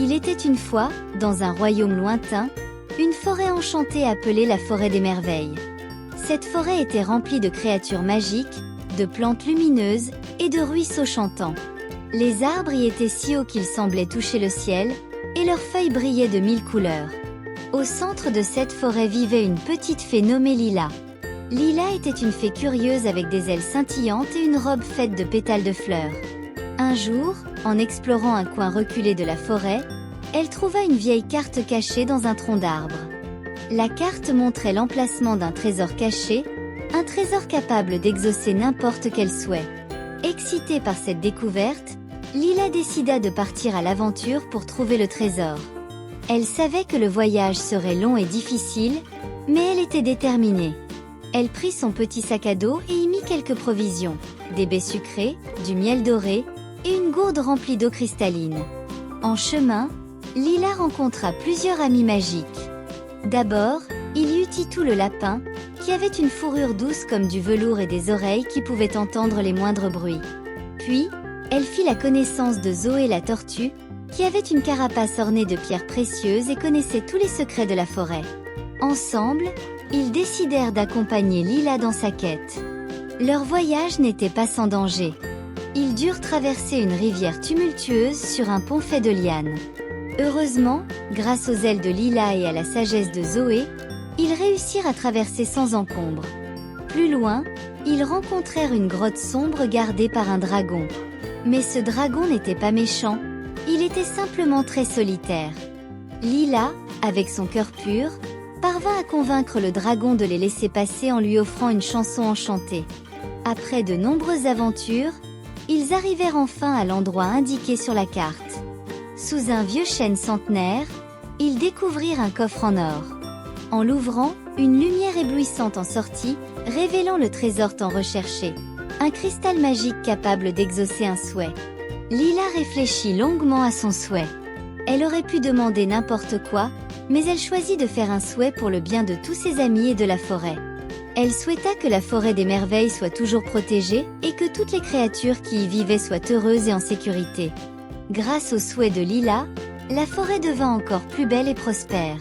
Il était une fois, dans un royaume lointain, une forêt enchantée appelée la forêt des merveilles. Cette forêt était remplie de créatures magiques, de plantes lumineuses et de ruisseaux chantants. Les arbres y étaient si hauts qu'ils semblaient toucher le ciel, et leurs feuilles brillaient de 1000 couleurs. Au centre de cette forêt vivait une petite fée nommée Lila. Lila était une fée curieuse avec des ailes scintillantes et une robe faite de pétales de fleurs. Un jour, en explorant un coin reculé de la forêt, elle trouva une vieille carte cachée dans un tronc d'arbre. La carte montrait l'emplacement d'un trésor caché, un trésor capable d'exaucer n'importe quel souhait. Excitée par cette découverte, Lila décida de partir à l'aventure pour trouver le trésor. Elle savait que le voyage serait long et difficile, mais elle était déterminée. Elle prit son petit sac à dos et y mit quelques provisions, des baies sucrées, du miel doré, et une gourde remplie d'eau cristalline. En chemin, Lila rencontra plusieurs amis magiques. D'abord, il y eut Titou le lapin, qui avait une fourrure douce comme du velours et des oreilles qui pouvaient entendre les moindres bruits. Puis, elle fit la connaissance de Zoé la tortue, qui avait une carapace ornée de pierres précieuses et connaissait tous les secrets de la forêt. Ensemble, ils décidèrent d'accompagner Lila dans sa quête. Leur voyage n'était pas sans danger. Ils durent traverser une rivière tumultueuse sur un pont fait de lianes. Heureusement, grâce aux ailes de Lila et à la sagesse de Zoé, ils réussirent à traverser sans encombre. Plus loin, ils rencontrèrent une grotte sombre gardée par un dragon. Mais ce dragon n'était pas méchant, il était simplement très solitaire. Lila, avec son cœur pur, parvint à convaincre le dragon de les laisser passer en lui offrant une chanson enchantée. Après de nombreuses aventures, ils arrivèrent enfin à l'endroit indiqué sur la carte. Sous un vieux chêne centenaire, ils découvrirent un coffre en or. En l'ouvrant, une lumière éblouissante en sortit, révélant le trésor tant recherché. Un cristal magique capable d'exaucer un souhait. Lila réfléchit longuement à son souhait. Elle aurait pu demander n'importe quoi, mais elle choisit de faire un souhait pour le bien de tous ses amis et de la forêt. Elle souhaita que la forêt des merveilles soit toujours protégée, et que toutes les créatures qui y vivaient soient heureuses et en sécurité. Grâce au souhait de Lila, la forêt devint encore plus belle et prospère.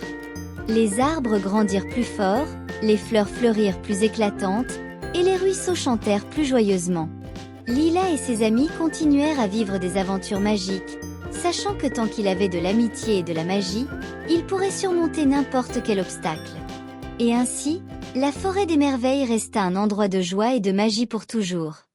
Les arbres grandirent plus forts, les fleurs fleurirent plus éclatantes, et les ruisseaux chantèrent plus joyeusement. Lila et ses amis continuèrent à vivre des aventures magiques, sachant que tant qu'il avait de l'amitié et de la magie, il pourrait surmonter n'importe quel obstacle. Et ainsi, la forêt des merveilles resta un endroit de joie et de magie pour toujours.